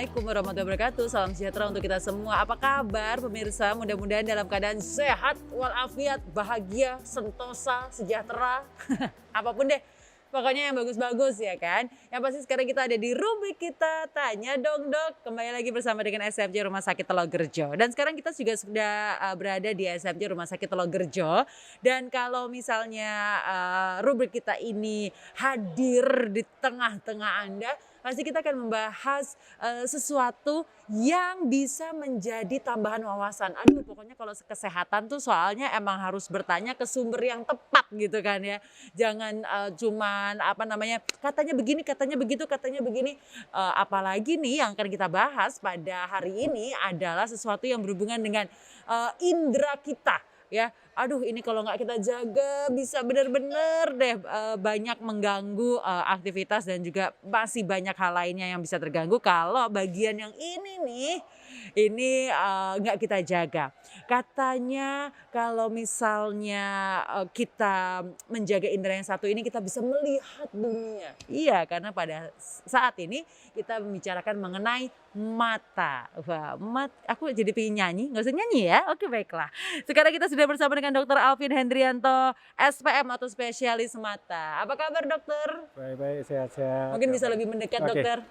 Assalamualaikum warahmatullahi wabarakatuh. Salam sejahtera untuk kita semua. Apa kabar pemirsa? Mudah-mudahan dalam keadaan sehat walafiat, bahagia, sentosa, sejahtera. Apapun deh. Pokoknya yang bagus-bagus ya kan. Yang pasti sekarang kita ada di rubrik kita Tanya Dong Dok. Kembali lagi bersama dengan SMJ Rumah Sakit Telogerjo. Dan sekarang kita juga sudah berada di SMJ Rumah Sakit Telogerjo. Dan kalau misalnya rubrik kita ini hadir di tengah-tengah Anda, pasti kita akan membahas sesuatu yang bisa menjadi tambahan wawasan. Aduh, pokoknya kalau kesehatan tuh soalnya emang harus bertanya ke sumber yang tepat gitu kan ya. Jangan cuman katanya begini, katanya begitu, katanya begini. Apalagi nih yang akan kita bahas pada hari ini adalah sesuatu yang berhubungan dengan indera kita. Ya, aduh ini kalau nggak kita jaga bisa benar-benar deh banyak mengganggu aktivitas dan juga masih banyak hal lainnya yang bisa terganggu kalau bagian yang ini nih, ini nggak kita jaga. Katanya kalau misalnya kita menjaga indera yang satu ini kita bisa melihat dunia. Iya, karena pada saat ini kita membicarakan mengenai mata. Wah, aku jadi pengen nyanyi, nggak usah nyanyi ya? Oke baiklah. Sekarang kita sudah bersama dengan Dr. Alvin Hendrianto, SPM atau spesialis mata. Apa kabar dokter? Baik-baik, sehat-sehat. Mungkin bisa lebih mendekat dokter?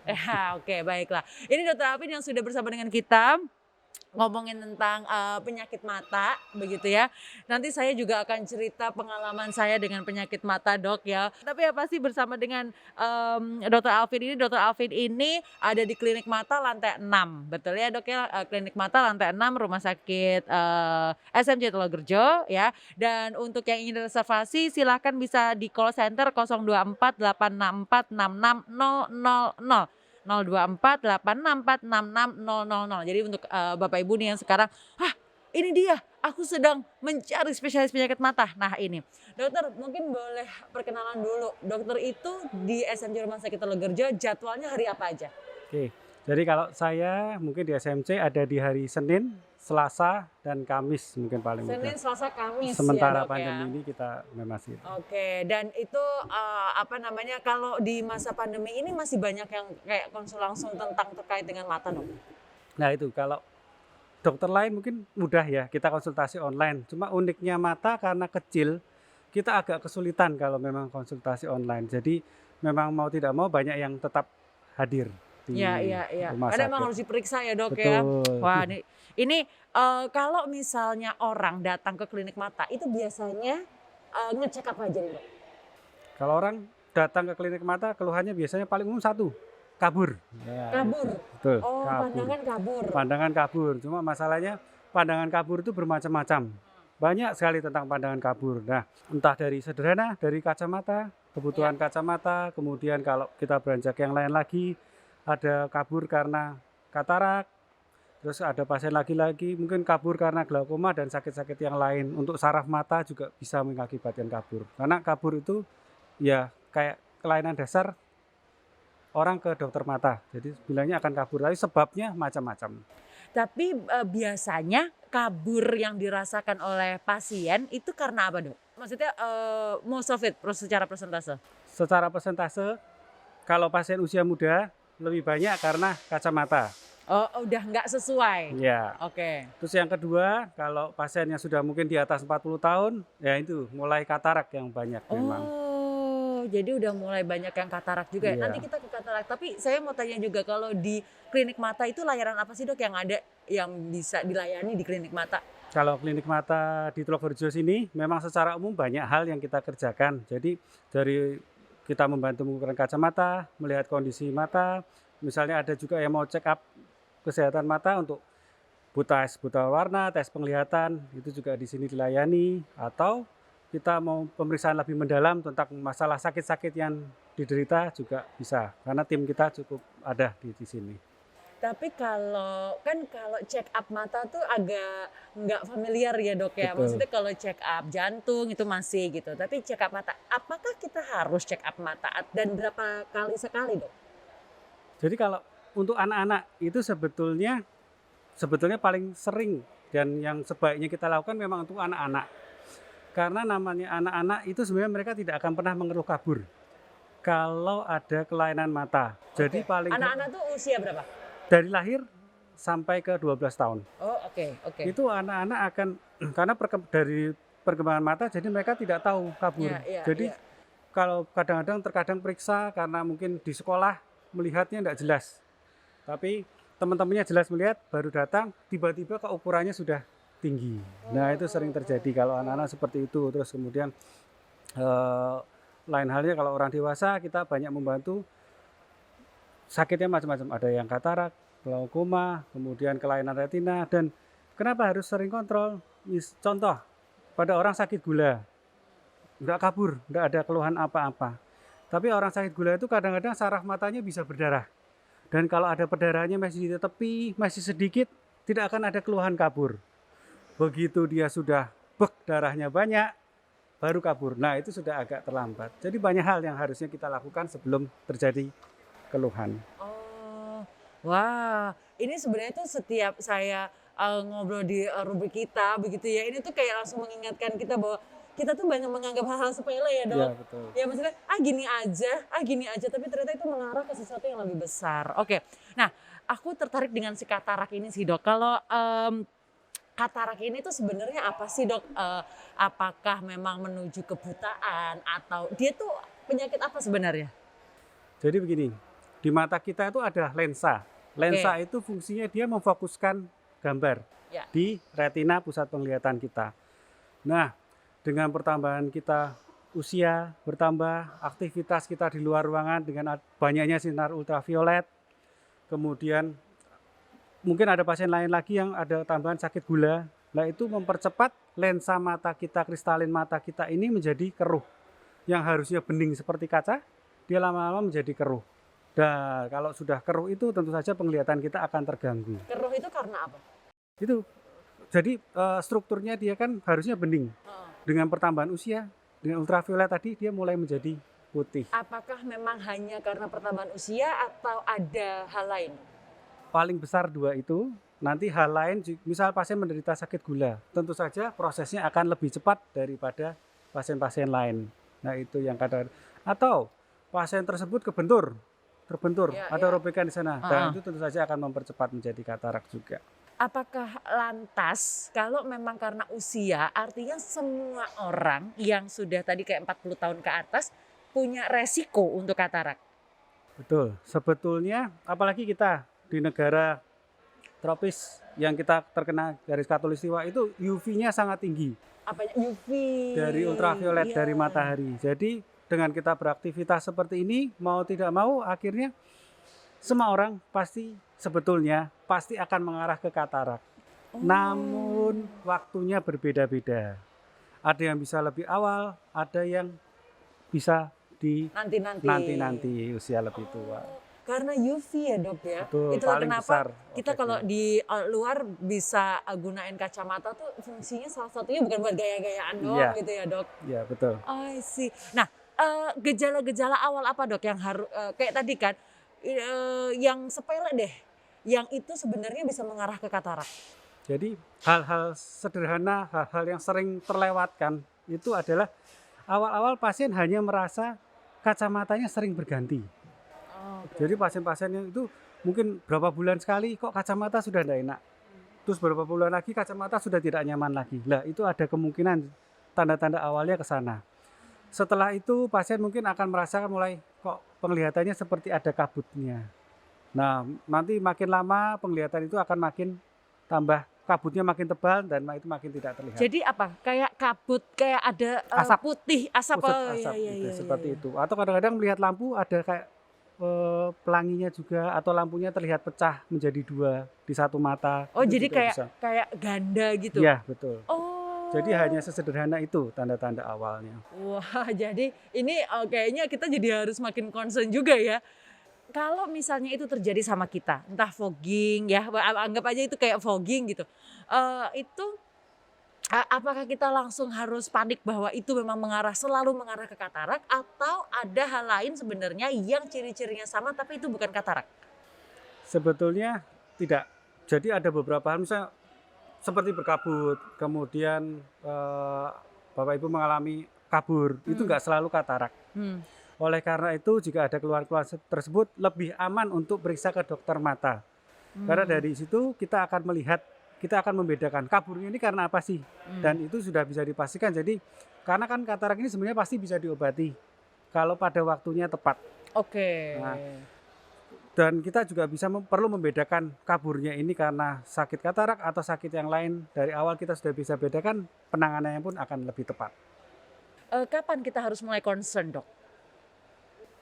Oke, baiklah. Ini Dr. Alvin yang sudah bersama dengan kita. Ngomongin tentang penyakit mata begitu ya. Nanti saya juga akan cerita pengalaman saya dengan penyakit mata dok ya. Tapi ya pasti bersama dengan Dr. Alvin ini. Dr. Alvin ini ada di klinik mata lantai 6. Betul ya dok ya, klinik mata lantai 6 Rumah Sakit SMJ Telogerjo ya. Dan untuk yang ingin reservasi silahkan bisa di call center 024 864 66000. 024-864-66000. Jadi untuk Bapak Ibu nih yang sekarang, ini dia, aku sedang mencari spesialis penyakit mata. Nah ini, dokter mungkin boleh perkenalan dulu. Dokter itu di SMJ Rumah Sakit Telogerjo jadwalnya hari apa aja? Oke, jadi kalau saya mungkin di SMC ada di hari Senin, Selasa, dan Kamis mungkin paling Senin, mudah. Selasa, Kamis Sementara ya dok pandemi ya? ini kita memang sih. Oke, dan itu kalau di masa pandemi ini masih banyak yang kayak konsul langsung tentang terkait dengan mata dok? Nah itu kalau dokter lain mungkin mudah ya kita konsultasi online. Cuma uniknya mata karena kecil, kita agak kesulitan kalau memang konsultasi online. Jadi memang mau tidak mau banyak yang tetap hadir di rumah Karena emang sakit. harus diperiksa ya dok ya. Betul. Wah ini kalau misalnya orang datang ke klinik mata itu biasanya ngecek apa aja nih dok? Kalau orang datang ke klinik mata keluhannya biasanya paling umum satu, kabur. Ya, Kabur? betul, Oh kabur. pandangan kabur. Pandangan kabur, cuma masalahnya pandangan kabur itu bermacam-macam. Banyak sekali tentang pandangan kabur. Nah, entah dari sederhana, dari kacamata, kebutuhan kacamata, kemudian kalau kita beranjak yang lain lagi, ada kabur karena katarak, terus ada pasien lagi-lagi mungkin kabur karena glaukoma dan sakit-sakit yang lain. Untuk saraf mata juga bisa mengakibatkan kabur. Karena kabur itu ya kayak kelainan dasar orang ke dokter mata. Jadi bilangnya akan kabur, tapi sebabnya macam-macam. Tapi biasanya kabur yang dirasakan oleh pasien itu karena apa dok? Maksudnya most of it secara persentase? Secara persentase, kalau pasien usia muda lebih banyak karena kacamata. Oh udah nggak sesuai? Ya. Oke. Terus yang kedua, kalau pasiennya sudah mungkin di atas 40 tahun, ya itu mulai katarak yang banyak memang. Oh, jadi udah mulai banyak yang katarak juga ya. Iya. Nanti kita ke katarak. Tapi saya mau tanya juga kalau di klinik mata itu layanan apa sih dok yang ada yang bisa dilayani di klinik mata? Kalau klinik mata di Telogerjo sini memang secara umum banyak hal yang kita kerjakan. Jadi dari kita membantu mengukur kacamata, melihat kondisi mata, misalnya ada juga yang mau check up kesehatan mata untuk buta warna, tes penglihatan, itu juga di sini dilayani. Atau kita mau pemeriksaan lebih mendalam tentang masalah sakit-sakit yang diderita juga bisa. Karena tim kita cukup ada di sini. Tapi kalau check up mata tuh agak nggak familiar ya dok ya. Betul. Maksudnya kalau check up jantung itu masih gitu. Tapi check up mata, apakah kita harus check up mata dan berapa kali sekali dok? Jadi kalau untuk anak-anak itu sebetulnya paling sering dan yang sebaiknya kita lakukan memang untuk anak-anak. Karena namanya anak-anak itu sebenarnya mereka tidak akan pernah mengeluh kabur kalau ada kelainan mata. Jadi paling anak-anak tuh usia berapa? dari lahir sampai ke 12 tahun. Oh, oke. Itu anak-anak akan karena dari perkembangan mata jadi mereka tidak tahu kabur. Iya. Jadi kalau terkadang periksa karena mungkin di sekolah melihatnya tidak jelas. Tapi teman-temannya jelas melihat, baru datang tiba-tiba ukurannya sudah tinggi. Nah, itu sering terjadi kalau anak-anak seperti itu. Terus kemudian lain halnya kalau orang dewasa kita banyak membantu, sakitnya macam-macam. Ada yang katarak, glaukoma, kemudian kelainan retina. Dan kenapa harus sering kontrol? Contoh, pada orang sakit gula, nggak kabur, nggak ada keluhan apa-apa. Tapi orang sakit gula itu kadang-kadang saraf matanya bisa berdarah. Dan kalau ada perdarahannya masih di tepi, masih sedikit, tidak akan ada keluhan kabur. Begitu dia sudah darahnya banyak, baru kabur. Nah, itu sudah agak terlambat. Jadi banyak hal yang harusnya kita lakukan sebelum terjadi keluhan. Oh, wah, ini sebenarnya tuh setiap saya ngobrol di rubrik kita begitu ya, ini tuh kayak langsung mengingatkan kita bahwa kita tuh banyak menganggap hal-hal sepele ya, Dok. Iya, betul. Ya maksudnya gini aja, tapi ternyata itu mengarah ke sesuatu yang lebih besar. Oke. Nah, aku tertarik dengan si katarak ini sih, Dok. Kalau katarak ini tuh sebenarnya apa sih, Dok? Apakah memang menuju kebutaan atau dia tuh penyakit apa sebenarnya? Jadi begini, di mata kita itu ada lensa. Lensa itu fungsinya dia memfokuskan gambar di retina pusat penglihatan kita. Nah, dengan pertambahan kita usia bertambah, aktivitas kita di luar ruangan dengan banyaknya sinar ultraviolet, kemudian mungkin ada pasien lain lagi yang ada tambahan sakit gula, nah itu mempercepat lensa mata kita, kristalin mata kita ini menjadi keruh. Yang harusnya bening seperti kaca, dia lama-lama menjadi keruh. Dan kalau sudah keruh itu tentu saja penglihatan kita akan terganggu. Keruh itu karena apa? Itu jadi strukturnya dia kan harusnya bening. Dengan pertambahan usia, dengan ultraviolet tadi dia mulai menjadi putih. Apakah memang hanya karena pertambahan usia atau ada hal lain? Paling besar dua itu. Nanti hal lain, misal pasien menderita sakit gula, tentu saja prosesnya akan lebih cepat daripada pasien-pasien lain. Nah, itu yang kadang, atau pasien tersebut terbentur, ada robekan di sana. Dan itu tentu saja akan mempercepat menjadi katarak juga. Apakah lantas kalau memang karena usia artinya semua orang yang sudah tadi kayak 40 tahun ke atas punya resiko untuk katarak? Betul, sebetulnya apalagi kita di negara tropis yang kita terkena garis khatulistiwa itu UV-nya sangat tinggi. Apanya UV? Dari ultraviolet dari matahari. Jadi dengan kita beraktivitas seperti ini mau tidak mau akhirnya semua orang sebetulnya pasti akan mengarah ke katarak. Namun waktunya berbeda-beda. Ada yang bisa lebih awal, ada yang bisa di nanti usia lebih tua. Karena UV ya, Dok ya. Betul, itulah paling kenapa besar kita kalau di luar bisa gunain kacamata tuh fungsinya salah satunya bukan buat gaya-gayaan doang gitu ya, Dok. Iya, betul. I see. Nah, gejala-gejala awal apa, Dok, yang harus kayak tadi kan yang sepele deh, yang itu sebenarnya bisa mengarah ke katarak. Jadi hal-hal sederhana, hal-hal yang sering terlewatkan itu adalah awal-awal pasien hanya merasa kacamatanya sering berganti. Jadi pasien-pasien yang itu mungkin berapa bulan sekali kok kacamata sudah tidak enak. Terus beberapa bulan lagi kacamata sudah tidak nyaman lagi. Nah, itu ada kemungkinan tanda-tanda awalnya ke sana. Setelah itu pasien mungkin akan merasakan mulai kok penglihatannya seperti ada kabutnya. Nah, nanti makin lama penglihatan itu akan makin tambah, kabutnya makin tebal dan itu makin tidak terlihat. Jadi apa? Kayak kabut, kayak ada asap putih, asap. Seperti itu. Atau kadang-kadang melihat lampu ada kayak pelanginya juga, atau lampunya terlihat pecah menjadi dua di satu mata. Oh, jadi kayak ganda gitu. Iya, betul. Oh. Jadi hanya sesederhana itu tanda-tanda awalnya. Wah, jadi ini kayaknya kita jadi harus makin concern juga ya. Kalau misalnya itu terjadi sama kita, entah fogging ya, anggap aja itu kayak fogging gitu. Itu apakah kita langsung harus panik bahwa itu memang selalu mengarah ke katarak, atau ada hal lain sebenarnya yang ciri-cirinya sama tapi itu bukan katarak? Sebetulnya tidak. Jadi ada beberapa hal, misalnya seperti berkabut, kemudian Bapak Ibu mengalami kabur, itu nggak selalu katarak. Oleh karena itu jika ada keluhan-keluhan tersebut lebih aman untuk periksa ke dokter mata. Karena dari situ kita akan melihat, kita akan membedakan kaburnya ini karena apa sih. Dan itu sudah bisa dipastikan. Jadi karena kan katarak ini sebenarnya pasti bisa diobati kalau pada waktunya tepat. Oke. Nah, dan kita juga bisa perlu membedakan kaburnya ini karena sakit katarak atau sakit yang lain. Dari awal kita sudah bisa bedakan, penanganannya pun akan lebih tepat. Kapan kita harus mulai concern, Dok?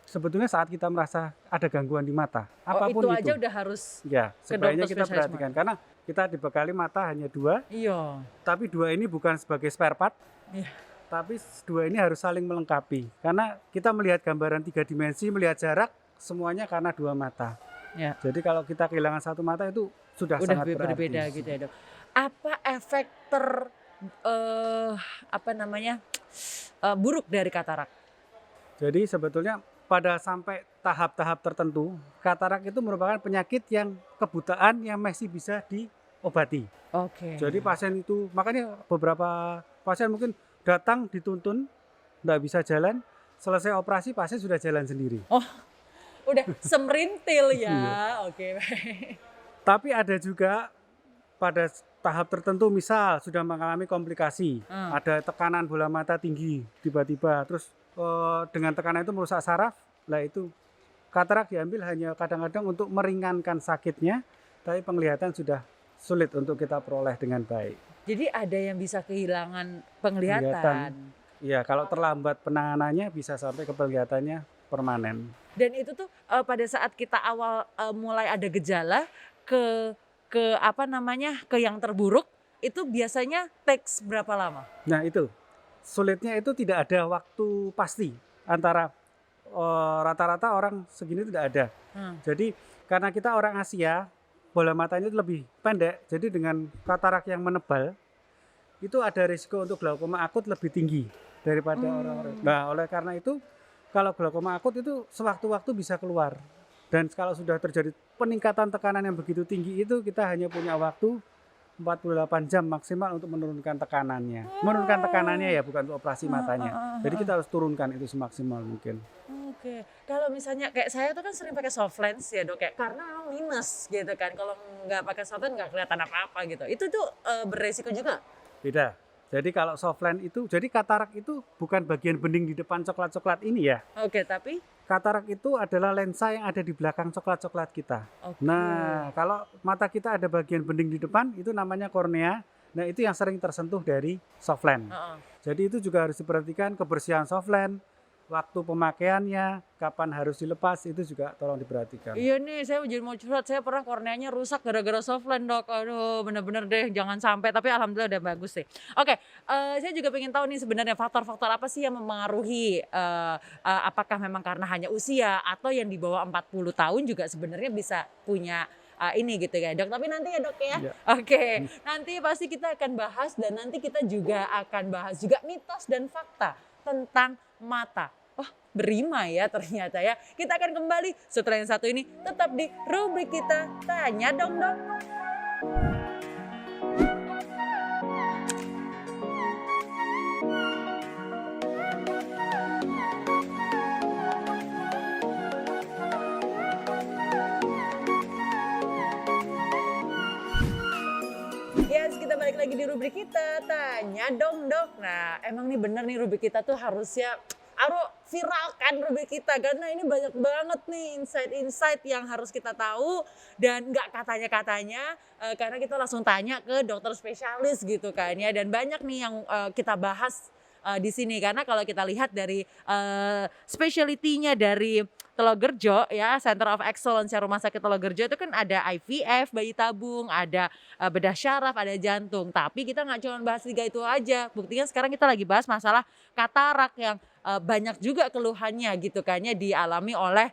Sebetulnya saat kita merasa ada gangguan di mata, Oh, apapun itu aja udah harus ya, ke sebaiknya dokter kita spesialis perhatikan karena kita dibekali mata hanya 2, Iya. tapi 2 ini bukan sebagai spare part, Iya. tapi 2 ini harus saling melengkapi. Karena kita melihat gambaran 3 dimensi, melihat jarak, semuanya karena 2 mata. Ya. Jadi kalau kita kehilangan 1 mata itu sudah Udah sangat berarti. berbeda gitu ya, Dok. Apa efek buruk dari katarak? Jadi sebetulnya pada sampai tahap-tahap tertentu, katarak itu merupakan penyakit yang kebutaan yang masih bisa diobati. Oke. Jadi pasien itu, makanya beberapa pasien mungkin datang dituntun, nggak bisa jalan, selesai operasi pasien sudah jalan sendiri. Oh, udah semerintil ya. Iya. Oke. Tapi ada juga pada tahap tertentu, misal sudah mengalami komplikasi, ada tekanan bola mata tinggi tiba-tiba, terus dengan tekanan itu merusak saraf, lah itu katarak diambil hanya kadang-kadang untuk meringankan sakitnya, tapi penglihatan sudah sulit untuk kita peroleh dengan baik. Jadi ada yang bisa kehilangan penglihatan. Iya, kalau terlambat penanganannya bisa sampai ke penglihatannya permanen. Dan itu tuh pada saat kita awal mulai ada gejala ke yang terburuk itu biasanya takes berapa lama? Nah itu sulitnya itu tidak ada waktu pasti antara rata-rata orang segini tidak ada. Jadi karena kita orang Asia, bola matanya itu lebih pendek, jadi dengan katarak yang menebal itu ada risiko untuk glaukoma akut lebih tinggi daripada orang-orang. Nah oleh karena itu kalau glaukoma akut itu sewaktu-waktu bisa keluar. Dan kalau sudah terjadi peningkatan tekanan yang begitu tinggi itu kita hanya punya waktu 48 jam maksimal untuk menurunkan tekanannya. Menurunkan tekanannya ya, bukan untuk operasi matanya. Jadi kita harus turunkan itu semaksimal mungkin. Oke. Kalau misalnya kayak saya tuh kan sering pakai soft lens ya, Dok, kayak karena minus gitu kan. Kalau nggak pakai soft lens nggak kelihatan apa-apa gitu. Itu tuh beresiko juga. Beda. Jadi kalau soft lens itu, jadi katarak itu bukan bagian bening di depan coklat-coklat ini ya. Oke, tapi katarak itu adalah lensa yang ada di belakang coklat-coklat kita. Nah, kalau mata kita ada bagian bening di depan, itu namanya kornea. Nah, itu yang sering tersentuh dari soft lens. Jadi itu juga harus diperhatikan kebersihan soft lens, waktu pemakaiannya, kapan harus dilepas, itu juga tolong diperhatikan. Iya nih, saya jadi mau curhat, saya pernah korneanya rusak gara-gara soft lens, Dok. Aduh, bener-bener deh, jangan sampai. Tapi alhamdulillah udah bagus sih. Oke, saya juga pengen tahu nih sebenarnya faktor-faktor apa sih yang memengaruhi, apakah memang karena hanya usia atau yang di bawah 40 tahun juga sebenarnya bisa punya ini gitu ya, Dok. Tapi nanti ya, Dok ya. Oke, nanti pasti kita akan bahas dan nanti kita juga akan bahas juga mitos dan fakta tentang mata. Wah, berima ya ternyata ya. Kita akan kembali setelah yang satu ini tetap di rubrik kita Tanya Dong Dok. Yes, kita balik lagi di rubrik kita Tanya Dong Dok. Nah, emang nih bener nih rubrik kita tuh harusnya viralkan rubrik kita karena ini banyak banget nih insight-insight yang harus kita tahu dan nggak katanya-katanya karena kita langsung tanya ke dokter spesialis gitu kan ya, dan banyak nih yang kita bahas di sini karena kalau kita lihat dari specialty-nya dari Telogerjo ya, Center of Excellence Rumah Sakit Telogerjo itu kan ada IVF, bayi tabung, ada bedah syaraf, ada jantung. Tapi kita nggak cuma bahas 3 itu aja. Buktinya sekarang kita lagi bahas masalah katarak yang banyak juga keluhannya gitu kan ya, dialami oleh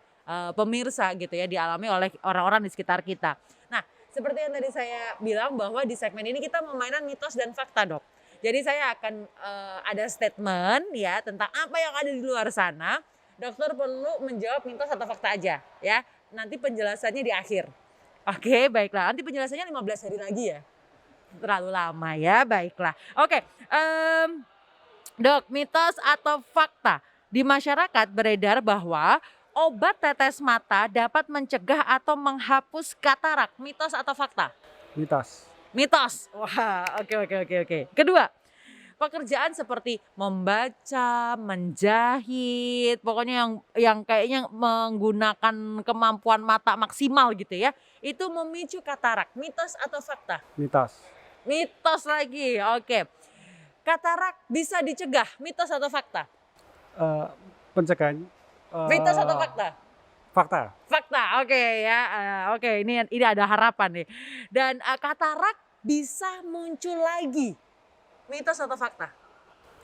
pemirsa gitu ya, dialami oleh orang-orang di sekitar kita. Nah, seperti yang tadi saya bilang bahwa di segmen ini kita memainkan mitos dan fakta, Dok. Jadi saya akan ada statement ya tentang apa yang ada di luar sana. Dokter perlu menjawab mitos atau fakta aja ya. Nanti penjelasannya di akhir. Oke, baiklah. Nanti penjelasannya 15 hari lagi ya. Terlalu lama ya, baiklah. Oke, Dok, mitos atau fakta di masyarakat beredar bahwa obat tetes mata dapat mencegah atau menghapus katarak. Mitos atau fakta? Mitos. Mitos. Wah, oke. Kedua, pekerjaan seperti membaca, menjahit, pokoknya yang kayaknya menggunakan kemampuan mata maksimal gitu ya, itu memicu katarak. Mitos atau fakta? Mitos. Mitos lagi. Oke. Katarak bisa dicegah. Mitos atau fakta? Eh, Pencegahan. Mitos atau fakta? Fakta. Fakta. Oke ya. Oke, ini ada harapan nih. Dan katarak bisa muncul lagi. Mitos atau fakta?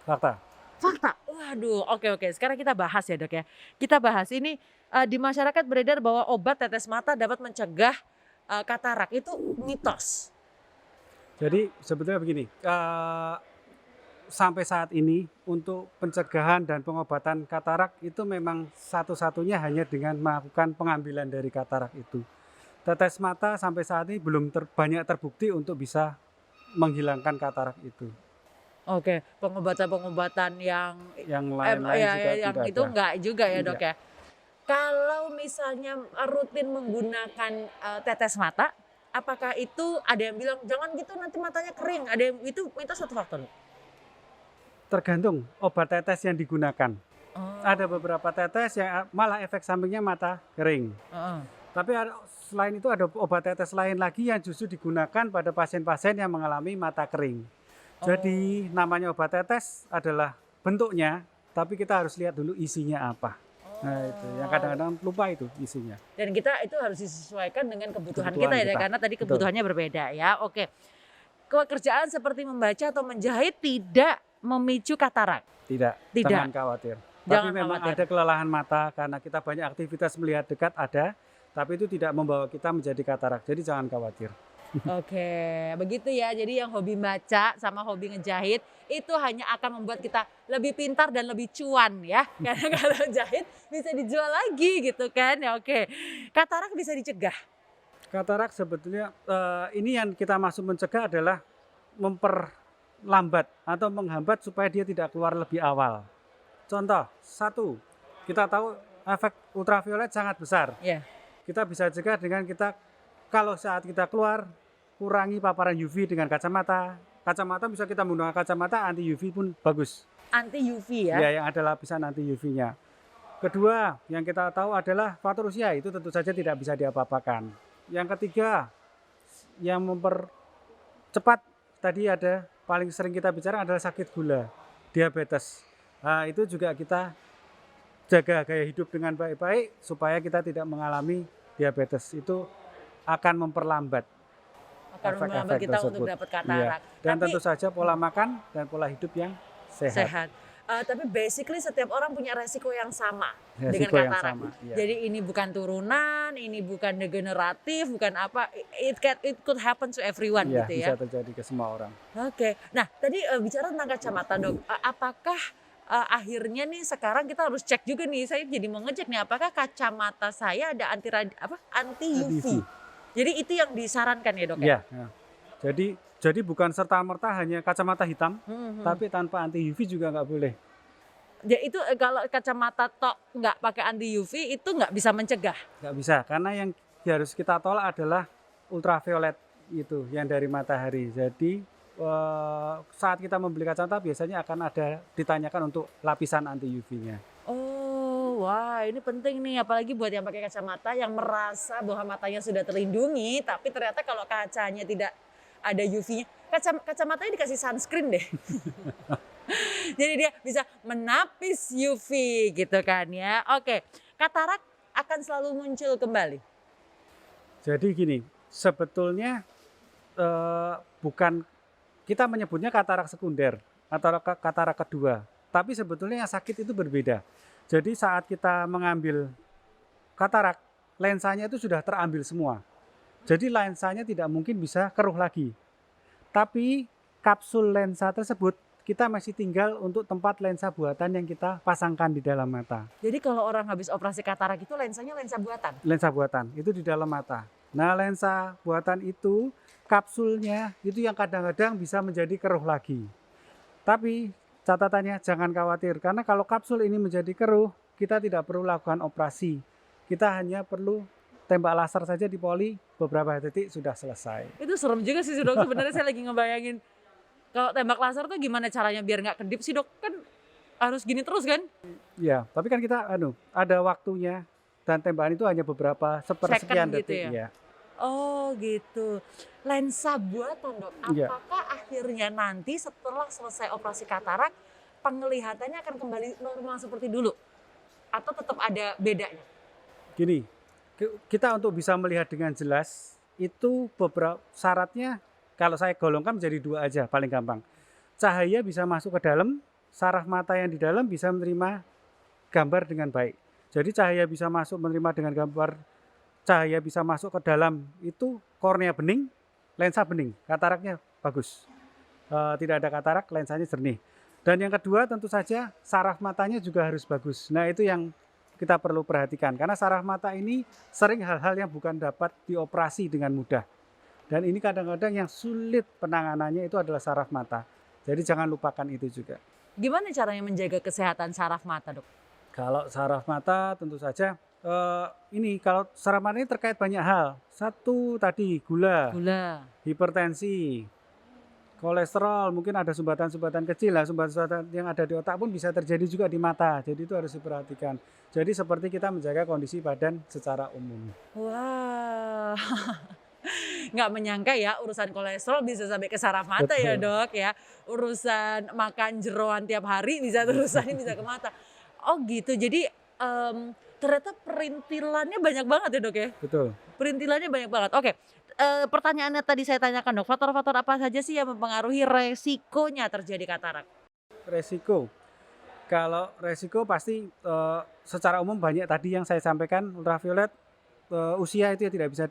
Fakta. Fakta. Waduh, oke. Sekarang kita bahas ya, Dok ya. Kita bahas ini di masyarakat beredar bahwa obat tetes mata dapat mencegah katarak. Itu mitos. Jadi sebetulnya begini, sampai saat ini untuk pencegahan dan pengobatan katarak itu memang satu-satunya hanya dengan melakukan pengambilan dari katarak itu. Tetes mata sampai saat ini belum banyak terbukti untuk bisa menghilangkan katarak itu. Oke, pengobatan-pengobatan yang lain-lain juga yang tidak itu ada. enggak juga ya, Dok Iya. ya. Kalau misalnya rutin menggunakan tetes mata, apakah itu ada yang bilang jangan gitu nanti matanya kering? Ada yang itu mitos atau fakta, Dok? Tergantung obat tetes yang digunakan. Oh. Ada beberapa tetes yang malah efek sampingnya mata kering. Tapi selain itu ada obat tetes lain lagi yang justru digunakan pada pasien-pasien yang mengalami mata kering. Jadi namanya obat tetes adalah bentuknya, tapi kita harus lihat dulu isinya apa. Nah itu yang kadang-kadang lupa itu isinya. Dan kita itu harus disesuaikan dengan kebutuhan Kebutuhan kita ya, kita. karena tadi Betul. kebutuhannya berbeda ya. Oke. Pekerjaan seperti membaca atau menjahit tidak memicu katarak. Tidak. Jangan khawatir. Jangan Tapi memang khawatir. ada kelelahan mata karena kita banyak aktivitas melihat dekat ada, tapi itu tidak membawa kita menjadi katarak. Jadi jangan khawatir. Oke, begitu ya. Jadi yang hobi baca sama hobi ngejahit itu hanya akan membuat kita lebih pintar dan lebih cuan ya. Karena kalau jahit bisa dijual lagi gitu kan. Ya oke. Katarak bisa dicegah. Katarak sebetulnya ini yang kita maksud mencegah adalah memperlambat atau menghambat supaya dia tidak keluar lebih awal. Contoh, satu, kita tahu efek ultraviolet sangat besar. Ya. Kita bisa cegah dengan kita kalau saat kita keluar kurangi paparan UV dengan kacamata. Kacamata bisa kita menggunakan kacamata anti UV pun bagus. Anti UV ya. Ya, yang ada lapisan anti UV-nya. Kedua, yang kita tahu adalah faktor usia itu tentu saja tidak bisa diapa-apakan. Yang ketiga, yang mempercepat tadi ada paling sering kita bicara adalah sakit gula, diabetes. Nah, itu juga kita jaga gaya hidup dengan baik-baik supaya kita tidak mengalami diabetes. Itu akan memperlambat Akan membantu kita untuk dapat katarak. Iya. Dan Tapi, tentu saja pola makan dan pola hidup yang sehat. Tapi basically setiap orang punya resiko yang sama Resiko dengan yang katarak. sama, iya. Jadi ini bukan turunan, ini bukan degeneratif, bukan apa. It could happen to everyone Iya, gitu ya. bisa terjadi ke semua orang. Oke. Nah, tadi bicara tentang kacamata, Dok. Apakah akhirnya nih sekarang kita harus cek juga nih. Saya jadi mau ngecek nih apakah kacamata saya ada anti UV. Jadi itu yang disarankan ya, Dok ya? Iya. Ya. Jadi bukan serta-merta hanya kacamata hitam, tapi tanpa anti UV juga nggak boleh. Ya itu kalau kacamata tok nggak pakai anti UV itu nggak bisa mencegah. Nggak bisa, karena yang harus kita tolak adalah ultraviolet itu yang dari matahari. Jadi saat kita membeli kacamata biasanya akan ada ditanyakan untuk lapisan anti UV-nya. Oh, wah ini penting nih apalagi buat yang pakai kacamata yang merasa bahwa matanya sudah terlindungi, tapi ternyata kalau kacanya tidak ada UV-nya, kacamatanya dikasih sunscreen deh. Jadi dia bisa menapis UV gitu kan ya. Oke, katarak akan selalu muncul kembali. Jadi gini, sebetulnya bukan kita menyebutnya katarak sekunder atau katarak kedua, tapi sebetulnya yang sakit itu berbeda. Jadi saat kita mengambil katarak, lensanya itu sudah terambil semua. Jadi lensanya tidak mungkin bisa keruh lagi. Tapi kapsul lensa tersebut kita masih tinggal untuk tempat lensa buatan yang kita pasangkan di dalam mata. Jadi kalau orang habis operasi katarak itu lensanya lensa buatan? Lensa buatan, itu di dalam mata. Nah lensa buatan itu, kapsulnya itu yang kadang-kadang bisa menjadi keruh lagi. Tapi catatannya jangan khawatir, karena kalau kapsul ini menjadi keruh, kita tidak perlu lakukan operasi. Kita hanya perlu tembak laser saja di poli, beberapa detik sudah selesai. Itu serem juga sih Dok, sebenarnya saya lagi ngebayangin kalau tembak laser tuh gimana caranya biar nggak kedip sih Dok? Kan harus gini terus kan? Ya, tapi kan kita ada waktunya dan tembakan itu hanya beberapa sepersekian Second gitu detik. ya? Ya. Oh gitu. Lensa buatan Dok, Iya. apakah akhirnya nanti setelah selesai operasi katarak, penglihatannya akan kembali normal seperti dulu? Atau tetap ada bedanya? Gini, kita untuk bisa melihat dengan jelas itu beberapa syaratnya kalau saya golongkan menjadi 2 aja paling gampang. Cahaya bisa masuk ke dalam, saraf mata yang di dalam bisa menerima gambar dengan baik. Jadi cahaya bisa masuk menerima dengan gambar, cahaya bisa masuk ke dalam itu kornea bening, lensa bening, kataraknya bagus. Tidak ada katarak, lensanya jernih. Dan yang kedua tentu saja saraf matanya juga harus bagus. Nah itu yang kita perlu perhatikan karena saraf mata ini sering hal-hal yang bukan dapat dioperasi dengan mudah. Dan ini kadang-kadang yang sulit penanganannya itu adalah saraf mata. Jadi jangan lupakan itu juga. Gimana caranya menjaga kesehatan saraf mata Dok? Kalau saraf mata tentu saja kalau saraf mata ini terkait banyak hal. Satu tadi gula, hipertensi, kolesterol, mungkin ada sumbatan-sumbatan kecil lah, sumbatan-sumbatan yang ada di otak pun bisa terjadi juga di mata. Jadi itu harus diperhatikan. Jadi seperti kita menjaga kondisi badan secara umum. Wah, nggak menyangka ya urusan kolesterol bisa sampai ke saraf mata. Betul. Ya Dok ya. Urusan makan jeroan tiap hari bisa terusannya bisa ke mata. Oh gitu, jadi ternyata perintilannya banyak banget ya Dok ya? Betul. Perintilannya banyak banget. Oke, pertanyaannya tadi saya tanyakan Dok, faktor-faktor apa saja sih yang mempengaruhi resikonya terjadi katarak? Resiko. Kalau resiko pasti secara umum banyak tadi yang saya sampaikan, ultraviolet, usia itu ya tidak bisa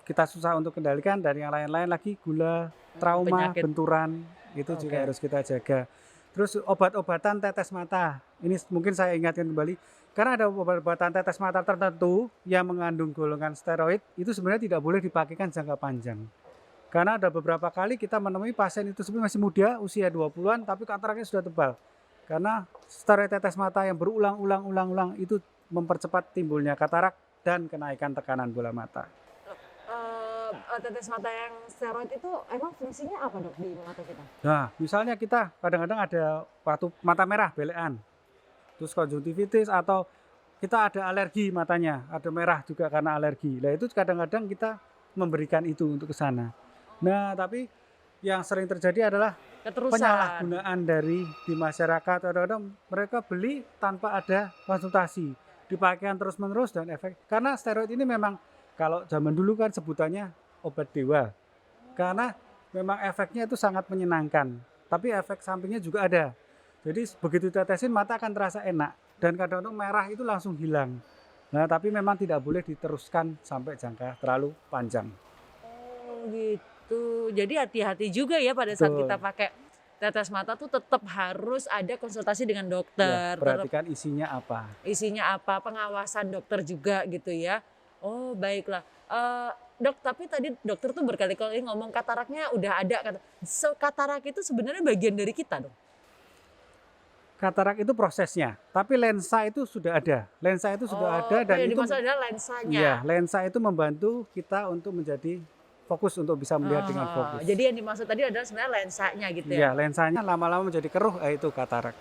kita susah untuk kendalikan, dan yang lain-lain lagi gula, trauma, Penyakit. benturan, itu juga Oke. harus kita jaga. Terus obat-obatan tetes mata, ini mungkin saya ingatkan kembali, karena ada obat-obatan tetes mata tertentu yang mengandung golongan steroid, itu sebenarnya tidak boleh dipakaikan jangka panjang. Karena ada beberapa kali kita menemui pasien itu sebenarnya masih muda, usia 20-an, tapi kataraknya sudah tebal. Karena steroid tetes mata yang berulang-ulang itu mempercepat timbulnya katarak dan kenaikan tekanan bola mata. Tetes mata yang steroid itu emang fungsinya apa Dok di mata kita? Nah, misalnya kita kadang-kadang ada waktu mata merah, belekan, terus konjungtivitis, atau kita ada alergi matanya, ada merah juga karena alergi. Nah itu kadang-kadang kita memberikan itu untuk ke sana. Nah tapi yang sering terjadi adalah Keterusan. penyalahgunaan di masyarakat. Kadang-kadang mereka beli tanpa ada konsultasi, dipakaikan terus-menerus dan efek. Karena steroid ini memang kalau zaman dulu kan sebutannya obat dewa. Karena memang efeknya itu sangat menyenangkan. Tapi efek sampingnya juga ada. Jadi begitu ditetesin mata akan terasa enak. Dan kadang-kadang merah itu langsung hilang. Nah tapi memang tidak boleh diteruskan sampai jangka terlalu panjang. Oh gitu. Jadi hati-hati juga ya pada saat Betul. kita pakai tetes mata tuh tetap harus ada konsultasi dengan Ya, dokter. Tetap perhatikan isinya apa. isinya apa, pengawasan dokter juga gitu ya. Oh baiklah. Dok, tapi tadi dokter tuh berkali-kali ngomong kataraknya udah ada. So, katarak itu sebenarnya bagian dari kita dong? Katarak itu prosesnya, tapi lensa itu sudah ada. Lensa itu sudah ada dan yang itu dimaksud adalah lensanya. ya, lensa itu membantu kita untuk menjadi fokus, untuk bisa melihat dengan fokus. Jadi yang dimaksud tadi adalah sebenarnya lensanya gitu Ya, ya? lensanya lama-lama menjadi keruh, itu katarak.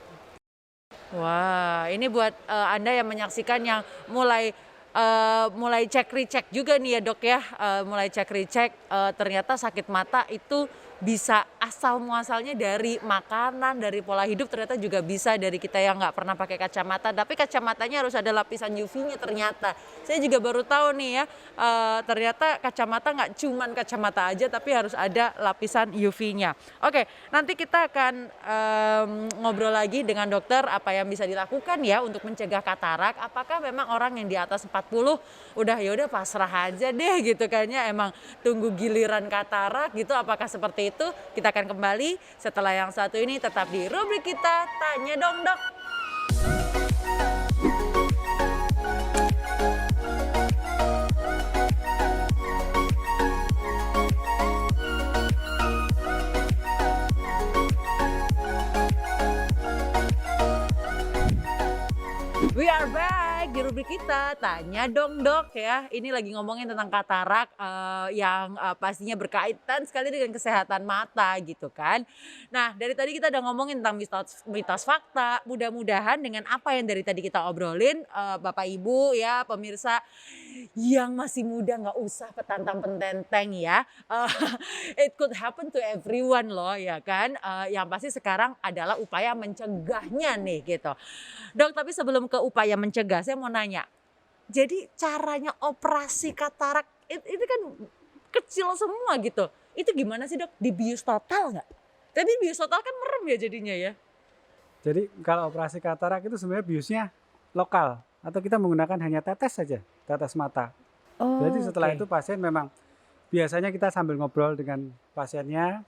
Wah, ini buat Anda yang menyaksikan yang mulai cek recheck juga nih ya Dok ya, mulai cek recheck ternyata sakit mata itu bisa asal muasalnya dari makanan, dari pola hidup, ternyata juga bisa dari kita yang nggak pernah pakai kacamata, tapi kacamatanya harus ada lapisan UV-nya ternyata. Saya juga baru tahu nih ya, ternyata kacamata nggak cuman kacamata aja tapi harus ada lapisan UV-nya. Oke, nanti kita akan ngobrol lagi dengan dokter apa yang bisa dilakukan ya untuk mencegah katarak. Apakah memang orang yang di atas 40 udah ya udah pasrah aja deh gitu kayaknya, emang tunggu giliran katarak gitu, apakah seperti itu? Kita akan kembali setelah yang satu ini, tetap di rubrik kita Tanya Dong Dok. We are back kita. Tanya dong dok ya. Ini lagi ngomongin tentang katarak yang pastinya berkaitan sekali dengan kesehatan mata gitu kan. Nah dari tadi kita udah ngomongin tentang mitos fakta. Mudah-mudahan dengan apa yang dari tadi kita obrolin, Bapak Ibu ya pemirsa yang masih muda nggak usah petantang pententeng ya. It could happen to everyone loh ya kan. Yang pasti sekarang adalah upaya mencegahnya nih gitu. Dok, tapi sebelum ke upaya mencegah, saya mau nanya. Jadi caranya operasi katarak itu kan kecil semua gitu. Itu gimana sih dok? Dibius total nggak? Tapi bius total kan merem ya jadinya ya. Jadi kalau operasi katarak itu sebenarnya biusnya lokal atau kita menggunakan hanya tetes saja, tetes mata. Oh, Jadi setelah itu pasien memang biasanya kita sambil ngobrol dengan pasiennya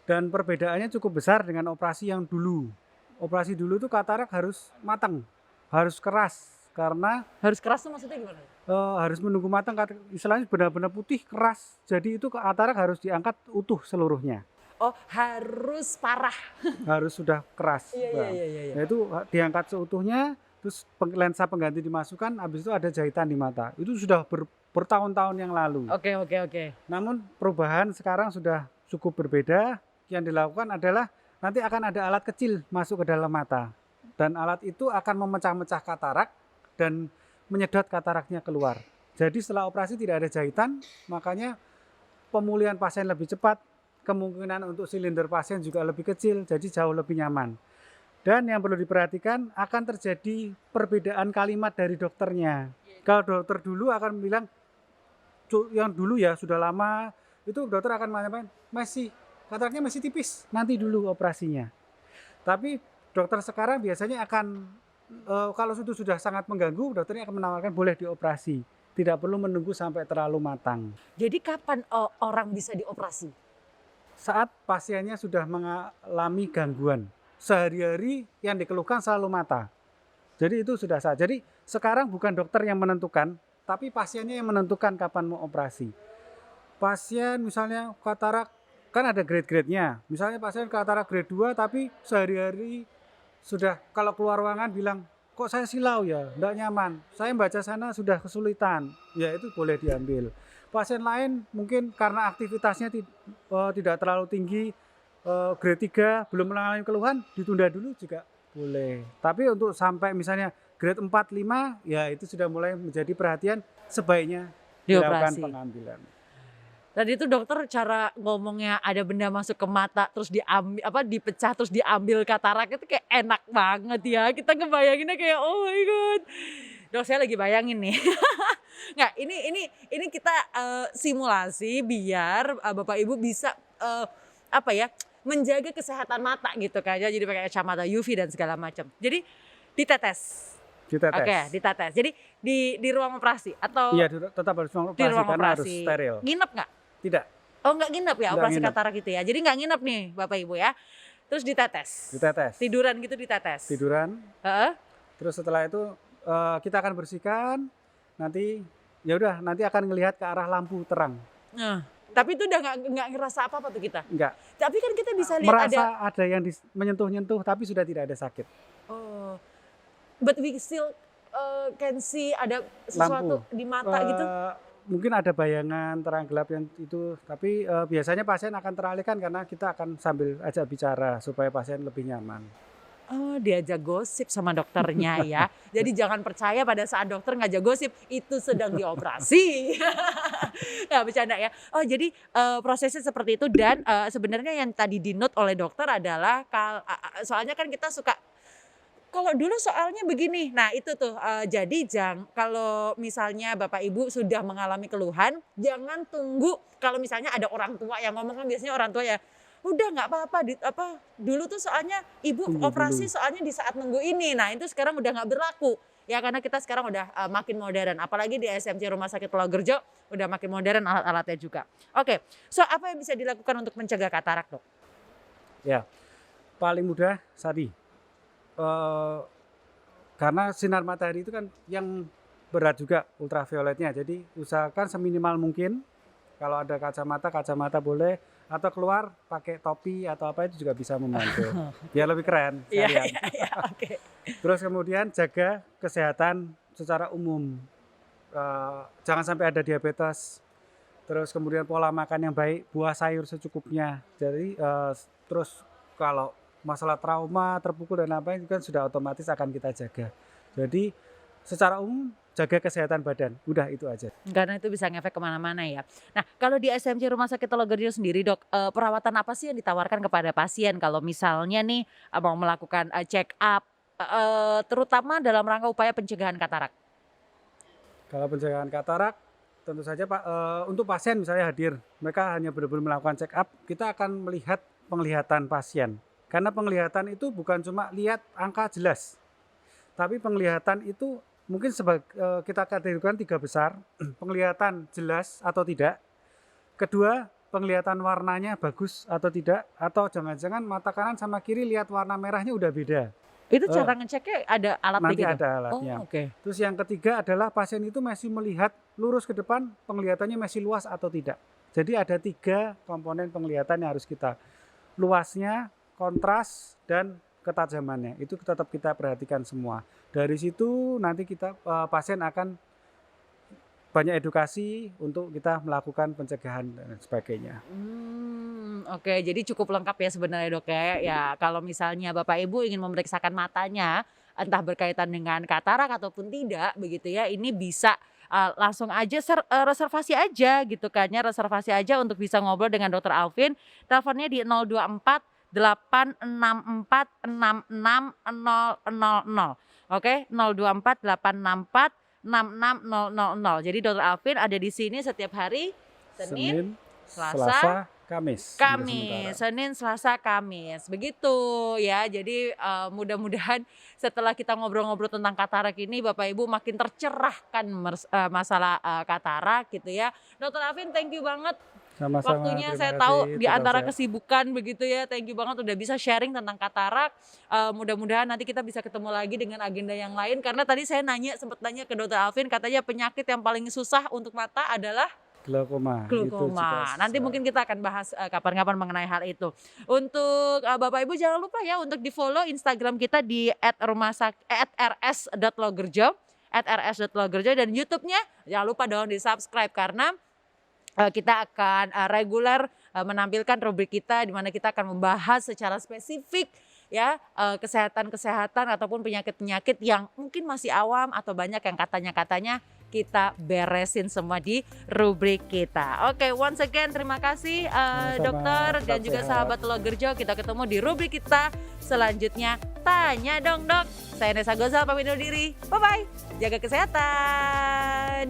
dan perbedaannya cukup besar dengan operasi yang dulu. Operasi dulu itu katarak harus matang, harus keras karena harus keras tuh maksudnya gimana? harus menunggu matang, istilahnya benar-benar putih keras. Jadi itu katarak harus diangkat utuh seluruhnya. Oh harus parah. Harus sudah keras. Iya. Nah, itu diangkat seutuhnya, terus lensa pengganti dimasukkan, habis itu ada jahitan di mata. Itu sudah bertahun-tahun yang lalu. Oke. Namun perubahan sekarang sudah cukup berbeda. Yang dilakukan adalah nanti akan ada alat kecil masuk ke dalam mata. Dan alat itu akan memecah-mecah katarak dan menyedot kataraknya keluar. Jadi setelah operasi tidak ada jahitan, makanya pemulihan pasien lebih cepat. Kemungkinan untuk silinder pasien juga lebih kecil, jadi jauh lebih nyaman. Dan yang perlu diperhatikan akan terjadi perbedaan kalimat dari dokternya. Kalau dokter dulu akan bilang, yang dulu ya sudah lama, itu dokter akan menyampaikan, kataraknya masih tipis, nanti dulu operasinya. Tapi dokter sekarang biasanya akan, kalau itu sudah sangat mengganggu, dokternya akan menawarkan boleh dioperasi. Tidak perlu menunggu sampai terlalu matang. Jadi kapan orang bisa dioperasi? Saat pasiennya sudah mengalami gangguan. Sehari-hari yang dikeluhkan selalu mata. Jadi itu sudah saat. Jadi sekarang bukan dokter yang menentukan, tapi pasiennya yang menentukan kapan mau operasi. Pasien misalnya katarak, kan ada grade-grade-nya. Misalnya pasien katarak grade 2 tapi sehari-hari sudah kalau keluar ruangan bilang, kok saya silau ya, enggak nyaman. Saya baca sana sudah kesulitan. Ya itu boleh diambil. Pasien lain mungkin karena aktivitasnya tidak terlalu tinggi, grade 3 belum mengalami keluhan, ditunda dulu juga boleh. Tapi untuk sampai misalnya grade 4, 5, ya itu sudah mulai menjadi perhatian, sebaiknya dilakukan pengambilan. Tadi itu dokter cara ngomongnya ada benda masuk ke mata terus diambil dipecah terus diambil katarak itu kayak enak banget ya. Kita ngebayanginnya kayak oh my god. Dok saya lagi bayangin nih. Nggak, ini kita simulasi biar Bapak Ibu bisa menjaga kesehatan mata gitu kan. Jadi pakai kacamata UV dan segala macam. Jadi ditetes. Oke, ditetes. Jadi di ruang operasi atau iya tetap harus ruang operasi di ruang karena operasi. harus steril. Nginep nggak? Tidak. Oh nggak nginep ya Nggak operasi nginep. katarak gitu ya. Jadi nggak nginep nih Bapak Ibu ya. Terus ditetes. Tiduran gitu ditetes. Tiduran. Terus setelah itu kita akan bersihkan. Nanti ya udah nanti akan ngelihat ke arah lampu terang. Tapi itu udah nggak ngerasa apa-apa tuh kita. Enggak. Tapi kan kita bisa lihat merasa ada yang menyentuh-nyentuh tapi sudah tidak ada sakit. Oh. But we still can see ada sesuatu di mata gitu. Mungkin ada bayangan terang gelap yang itu, tapi biasanya pasien akan teralihkan karena kita akan sambil ajak bicara supaya pasien lebih nyaman. Oh, diajak gosip sama dokternya ya. Jadi jangan percaya pada saat dokter ngajak gosip itu sedang dioperasi. Nggak bercanda ya. Oh, jadi prosesnya seperti itu dan sebenarnya yang tadi di-note oleh dokter adalah soalnya kan kita suka kalau dulu soalnya begini, nah itu tuh jadi kalau misalnya Bapak Ibu sudah mengalami keluhan, jangan tunggu kalau misalnya ada orang tua yang ngomong kan biasanya orang tua ya, udah nggak apa-apa, dulu tuh soalnya ibu operasi soalnya di saat nunggu ini, nah itu sekarang udah nggak berlaku ya karena kita sekarang udah makin modern, apalagi di SMC Rumah Sakit Logerjo udah makin modern alat-alatnya juga. Oke, so apa yang bisa dilakukan untuk mencegah katarak dok? Ya, paling mudah tadi. Karena sinar matahari itu kan yang berat juga ultravioletnya, jadi usahakan seminimal mungkin. Kalau ada kacamata boleh, atau keluar pakai topi atau apa itu juga bisa membantu biar lebih keren. Iya, okay. Terus kemudian jaga kesehatan secara umum. Jangan sampai ada diabetes, terus kemudian pola makan yang baik, buah sayur secukupnya. Jadi terus kalau masalah trauma, terpukul dan apa itu kan sudah otomatis akan kita jaga. Jadi secara umum jaga kesehatan badan, udah itu aja. Karena itu bisa ngefek kemana-mana ya. Nah kalau di SMC Rumah Sakit Telogerjo sendiri dok, perawatan apa sih yang ditawarkan kepada pasien kalau misalnya nih mau melakukan check up, terutama dalam rangka upaya pencegahan katarak? Kalau pencegahan katarak, tentu saja Pak, untuk pasien misalnya hadir, mereka hanya benar-benar melakukan check up, kita akan melihat penglihatan pasien. Karena penglihatan itu bukan cuma lihat angka jelas, tapi penglihatan itu mungkin kita kategorikan 3 besar, penglihatan jelas atau tidak. Kedua, penglihatan warnanya bagus atau tidak, atau jangan-jangan mata kanan sama kiri lihat warna merahnya udah beda. Itu cara ngeceknya ada alatnya Nanti gitu? ada alatnya. Oh, oke. Terus yang ketiga adalah pasien itu masih melihat lurus ke depan, penglihatannya masih luas atau tidak. Jadi ada 3 komponen penglihatan yang harus kita, luasnya, kontras, dan ketajamannya. Itu tetap kita perhatikan semua. Dari situ nanti kita pasien akan banyak edukasi untuk kita melakukan pencegahan dan sebagainya. Oke, jadi cukup lengkap ya sebenarnya dok ya. Ya kalau misalnya Bapak Ibu ingin memeriksakan matanya, entah berkaitan dengan katarak ataupun tidak begitu ya, ini bisa langsung aja reservasi aja gitu kan ya, reservasi aja untuk bisa ngobrol dengan Dokter Alvin. Teleponnya di 024 864 66000. Oke, 024 864 66000. Jadi Dokter Alvin ada di sini setiap hari Senin, Selasa, Kamis. Senin, Selasa, Kamis. Begitu ya. Jadi mudah-mudahan setelah kita ngobrol-ngobrol tentang katarak ini Bapak Ibu makin tercerahkan masalah katarak gitu ya. Dokter Alvin, thank you banget. Sama-sama, Waktunya terima saya kasih, tahu di tetap antara sehat. kesibukan begitu ya. Thank you banget udah bisa sharing tentang katarak. Mudah-mudahan nanti kita bisa ketemu lagi dengan agenda yang lain. Karena tadi saya sempat nanya ke Dokter Alvin, katanya penyakit yang paling susah untuk mata adalah Glaukoma. Itu juga Nanti mungkin kita akan bahas kapan-kapan mengenai hal itu. Untuk Bapak Ibu jangan lupa ya untuk di-follow Instagram kita di @rs.logerjo, @rs.logerjo, dan YouTube-nya jangan lupa dong di-subscribe karena kita akan reguler menampilkan rubrik kita di mana kita akan membahas secara spesifik ya kesehatan-kesehatan ataupun penyakit-penyakit yang mungkin masih awam atau banyak yang katanya kita beresin semua di rubrik kita. Oke, once again terima kasih dokter dan juga sahabat Telogerjo. Kita ketemu di rubrik kita selanjutnya. Tanya dong dok. Saya Nessa Gozal pamit undur diri. Bye bye. Jaga kesehatan.